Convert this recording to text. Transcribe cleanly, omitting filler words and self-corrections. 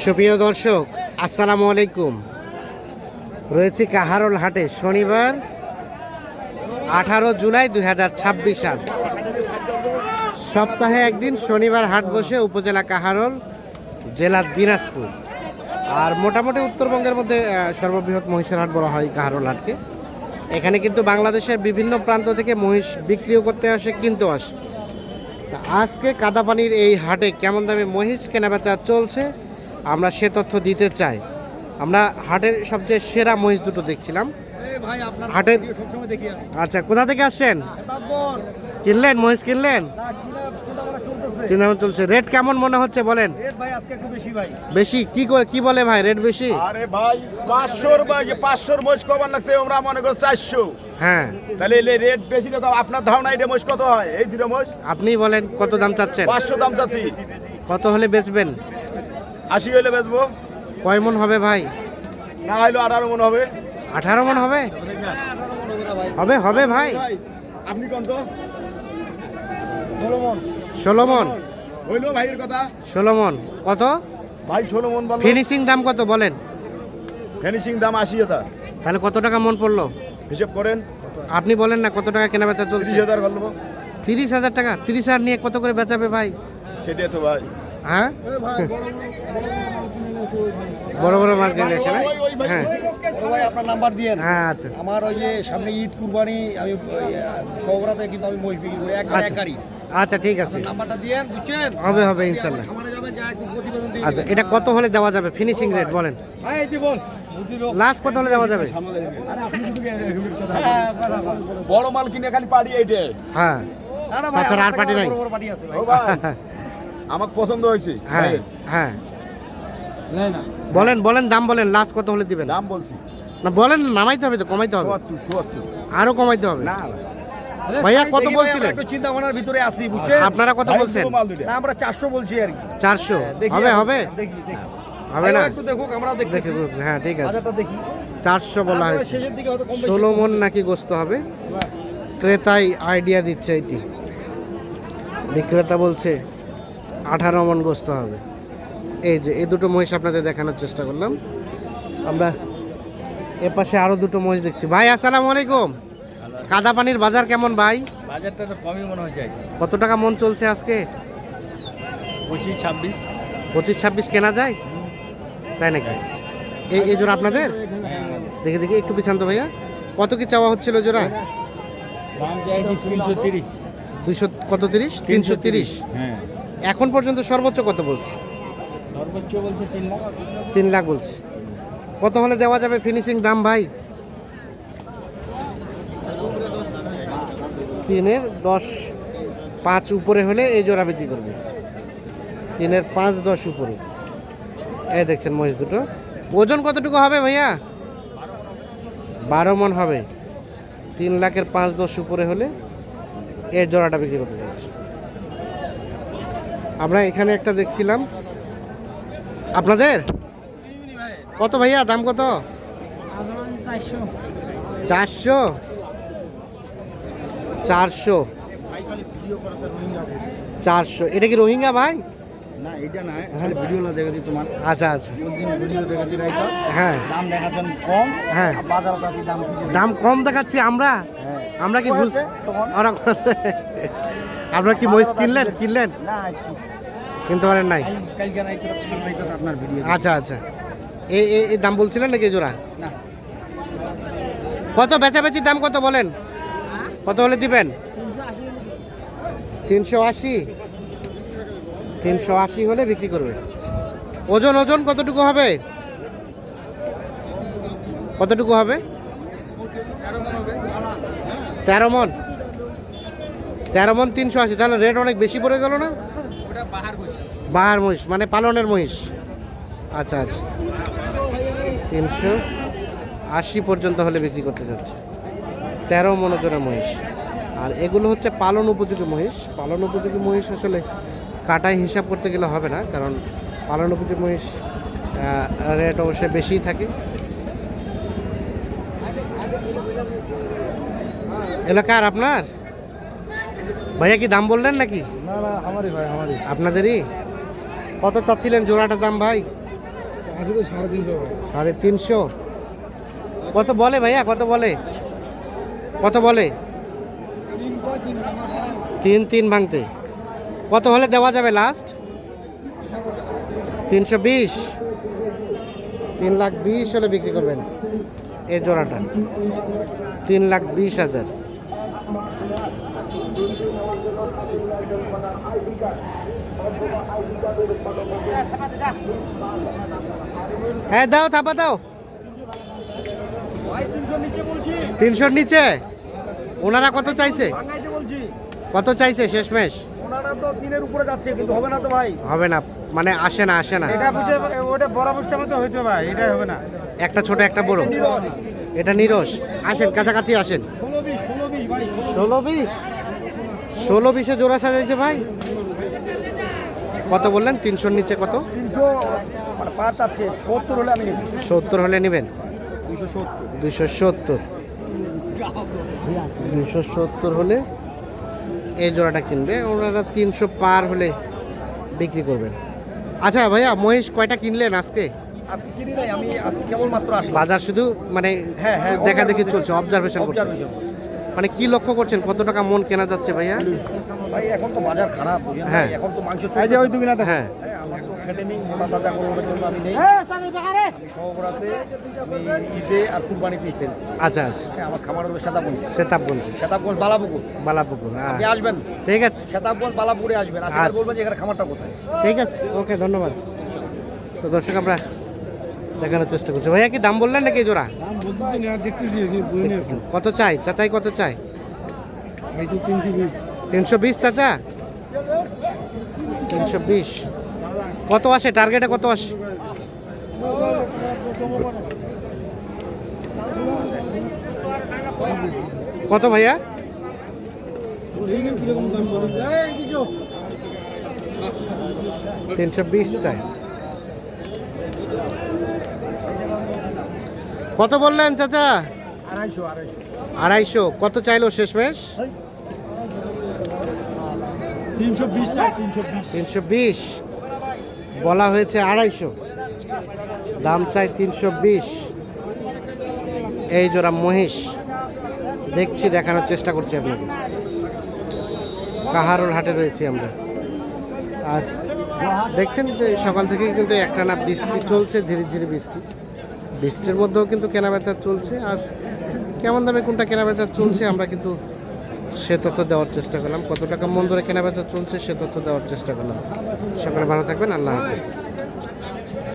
সুপ্রিয় দর্শক, আসসালামু আলাইকুম। রয়েছে কাহারোল হাটে, শনিবার 18 জুলাই 2026 সাল। সপ্তাহে একদিন শনিবার হাট বসে উপজেলা কাহারোল, জেলা দিনাজপুর। আর মোটামুটি উত্তরবঙ্গের মধ্যে সর্ববৃহৎ মহিষের হাট বলা হয় কাহারোল হাটকে। এখানে কিন্তু বাংলাদেশের বিভিন্ন প্রান্ত থেকে মহিষ বিক্রিও করতে আসে, কিনতেও আসে। তা আজকে কাদাপানির এই হাটে কেমন দামে মহিষ কেনাবেচা চলছে আমরা সে তথ্য দিতে চাই। আমরা হাটের সবচেয়ে সেরা মহিষ দুটো দেখছিলাম হাটের। আচ্ছা, কোথা থেকে আসছেন? কিনলেন মহিষ? কিনলেন? কিনা চলছে। রেট কেমন মনে হচ্ছে বলেন? বেশি? কি বলে ভাই, রেট বেশি? আরে ভাই 500 মহিষ কবার লাগছে, আমরা মনে করি 400। হ্যাঁ, তাহলে রেট বেশি না? আপনার ধারণা এটা মহিষ কত হয়? এই দুটো মহিষ আপনি বলেন কত দাম চাচ্ছেন? 500 দাম চাচ্ছি। কত হলে বেচবেন? 80 হলে বেচবো। কয় মন হবে ভাই? না হইলো 18 মন হবে। 18 মন হবে? হবে হবে ভাই। আপনি কোন তো 16 মন। 16 মন হইলো ভাইয়ের কথা। 16 মন কত ভাই? 16 মন বল। ফিনিশিং দাম কত বলেন? ফিনিশিং দাম 80,000। তাহলে কত টাকা মন পড়লো হিসাব করেন। আপনি বলেন না কত টাকা কেনা বেচা চলছে? 30,000 করলো। 30,000 টাকা। 30,000 নিয়ে কত করে বেচাবে ভাই? সেটাই তো ভাই। হ্যাঁ, বড় বড় মাল কিনে এসে না? হ্যাঁ ভাই আপনার নাম্বার দিয়েন। হ্যাঁ, আচ্ছা আমার ওই যে সামনে ঈদ কুরবানি, আমি সবরাতে কিন্তু আমি মহিষ বিক্রি করি এক গাড়ি। আচ্ছা, ঠিক আছে, নাম্বারটা দিয়েন, বুঝছেন? হবে হবে ইনশাল্লাহ। খামারে যাবে, যা একটু প্রতিবেদন দিয়ে আচ্ছা, এটা কত হলে দেওয়া যাবে? ফিনিশিং রেট বলেন, ভাই এই যে বল লাস্ট কত হলে দেওয়া যাবে? বড় মাল কিনে খালি পাড়ি এইটা। হ্যাঁ, না না ভাই, তাছাড়া আর আমার পার্টি নাই? বড় বড় পার্টি আছে ভাই। ও ভাই আমার পছন্দ হয়েছে। হ্যাঁ হ্যাঁ, না বলেন বলেন দাম বলেন, লাস্ট কত হলে দিবেন? দাম বলছি না বলেন, নামাইতে হবে তো, কমাইতে হবে, 70। আরো কমাইতে হবে। না ভাইয়া কত দেখি ভাই, বলছিলেন? আমরা একটু চিন্তা ভাবনার ভিতরে আছি, বুঝছেন? আপনারা কত ভাই, বলছেন? দুটো মাল দুটো। না আমরা 400 বলছি আর কি। 400 দেখি হবে? এখন, হবে দেখি হবে না? একটু দেখুক, আমরা দেখতেছি। দেখি, হ্যাঁ ঠিক আছে। বাজারটা দেখি। 400 বলা তারপরে হয়েছে। শেষের দিকে হয়তো কম বেশি 16 মন নাকি গোস্ত হবে, ক্রেতাই আইডিয়া দিচ্ছে এটি। বিক্রেতা বলছে 18 মন গোস্ত হবে। এই যে এই দুটো মহিষ আপনাদের দেখানোর চেষ্টা করলাম। আমরা এপাশে আরো দুটো মহিষ দেখছি। ভাই আসসালামু আলাইকুম। কাদাপানির বাজার কেমন ভাই? বাজারটা তো কমই মনে হচ্ছে। কত টাকা মন চলছে আজকে? 25-26। 25-26 কেনা যায়? তাই নাকি? এই জোড়া আপনাদের? দেখি দেখি একটু পিছান তো ভাইয়া। কত কি চাওয়া হচ্ছিল জোড়া? দাম চাইছি 330। 200 কত? 30? 330। হ্যাঁ, এখন পর্যন্ত সর্বোচ্চ কত বলছে? সর্বোচ্চ বলছে 3 লাখ। 3 লাখ বলছে। কত হলে দেওয়া যাবে ফিনিশিং দাম ভাই? 3-এর 10-5 উপরে হলে এই জোড়া বিক্রি করবে। 3-এর 5-10 উপরে। এই দেখছেন মহিষ দুটো। ওজন কতটুকু হবে ভাইয়া? 12 মন হবে। 3 লাখের 5-10 উপরে হলে এই জোড়াটা বিক্রি করতে চাচ্ছি। আমরা এখানে একটা দেখছিলাম আপনাদের। কত ভাইয়া দাম কত? 400। 400। এটা কি রোহিঙ্গা ভাই? না এটা না, খালি ভিডিওলা দেখাচ্ছি তোমার। আচ্ছা আচ্ছা, একদিন ভিডিও দেখাচ্ছি রাইত। হ্যাঁ দাম দেখাচ্ছেন কম, হ্যাঁ, বাজারত আছে দাম কি? দাম কম দেখাচ্ছি আমরা। আমরা কি হয়েছে তখন? ওরা আপনারা কি মহিষ কিনলেন? না আসি কিনতে পারেন নাই? কালকে রাইত ছাড় রাইত আপনার ভিডিও। আচ্ছা আচ্ছা, এই দাম বলছিলেন নাকি জোড়া? না কত বেচাবেচির দাম কত বলেন? কত হলে দিবেন? 380। 380 হলে বিক্রি করবে। ওজন কতটুকু হবে? কতটুকু হবে? 13 মন। 13 মন 380। তাহলে রেট অনেক বেশি পড়ে গেল না? বাহার মহিষ মানে পালনের মহিষ। আচ্ছা আচ্ছা, 380 পর্যন্ত হলে বিক্রি করতে যাচ্ছে। 13 মন ওজনের মহিষ। আর এগুলো হচ্ছে পালন উপযোগী মহিষ। পালন উপযোগী মহিষ আসলে কাটায় হিসাব করতে গেলে হবে না, কারণ পালন উপযোগী মহিষ রেট অবশ্যই বেশিই থাকে। এলাকার আপনার ভাইয়া কি দাম বললেন নাকি? না না আমারই ভাই, আমারই। আপনাদেরই? কত চাচ্ছিলেন জোড়াটার দাম ভাই? 350। কত বলে ভাইয়া, কত বলে, কত বলে? 3 ভাঙতে। কত হলে দেওয়া যাবে লাস্ট? 320। 3,20,000 হলে বিক্রি করবেন এই জোড়াটা। 3,20,000। হ্যাঁ দাও, থাপা দাও। 300 নিচে। ওনারা কত চাইছে? কত চাইছে শেষমেশ? ওনারা তো 3-এর উপরে যাচ্ছে, কিন্তু হবে না তো ভাই। হবে না মানে আসে না। ওটা বড় বুঝটার মতো হইতে ভাই, এটাই হবে না। একটা ছোট একটা বড়, এটা নিরস। আসেন কাছাকাছি আসেন। 16-20 ভাই। 16-20। 16-20-এ জোড়া সাজাইছে ভাই। কত বললেন? 300 নিচে কত? 300 মানে পার চাচ্ছে, 70 হলে আমি নেব। 70 হলে নেবেন। 270। 270 হলে এই জোড়াটা কিনবে। ওনারা 300 পার হলে বিক্রি করবেন। আচ্ছা ভাইয়া, মহিষ কয়টা কিনলেন আজকে? আজকে কিনি নাই, আমি আজকে কেবল মাত্র আসলাম। বাজার শুধু মানে হ্যাঁ, দেখা দেখি চলছে, অবজারভেশন করছে। Observation। মানে কি লক্ষ্য করছেন, কত টাকা মন কেনা যাচ্ছে ভাইয়া? ভাই এখন তো বাজার খারাপ, বুঝলেন হ্যাঁ। ভাই, এখন তো মাংস এই যে ওই দুই না হ্যাঁ। আমার তো খেটে নেই, মোটা তাজা গরুর জন্য আমি নেই। আমি সহবরাতে আমি ঈদে আর কুরবানি পিছেন। আচ্ছা আচ্ছা, আমার খামার হলো সেতাবগঞ্জ। সেতাবগঞ্জ বালাপুকুর। বালাপুকুর। হ্যাঁ আপনি আসবেন ঠিক আছে, সেতাবগঞ্জ বালাপুরে আসবেন, আসলে আচ্ছা। বলবেন যে এখানে খামারটা কোথায়। ঠিক আছে, ওকে ধন্যবাদ। তো দর্শক আমরা দেখানোর চেষ্টা করছি। ভাইয়া কি দাম বললেন নাকি এই জোড়া? কত চাই চাচাই, কত চাই? 320 চাচা। 320 কত আসে টার্গেটে, কত আসে? কত ভাইয়া? 320 চাই। কত বললেন চাচা? 250। কত চাইলো শেষমেশ? 320 বলা হয়েছে। 250 দাম চাই। 320 এই জোড়া মহিষ দেখছি, দেখানোর চেষ্টা করছি আপনাদের। কাহারোল হাটে রয়েছি আমরা। আর দেখছেন যে সকাল থেকেই কিন্তু একটানা বৃষ্টি চলছে, ঝিরিঝিরি বৃষ্টি। বৃষ্টির মধ্যেও কিন্তু কেনাবেচা চলছে। আর কেমন দামে কোনটা কেনাবেচা চলছে আমরা কিন্তু সে তথ্য দেওয়ার চেষ্টা করলাম। কত টাকা মন ধরে কেনাবেচা চলছে সে তথ্য দেওয়ার চেষ্টা করলাম। সকলে ভালো থাকবেন, আল্লাহ হাফেজ।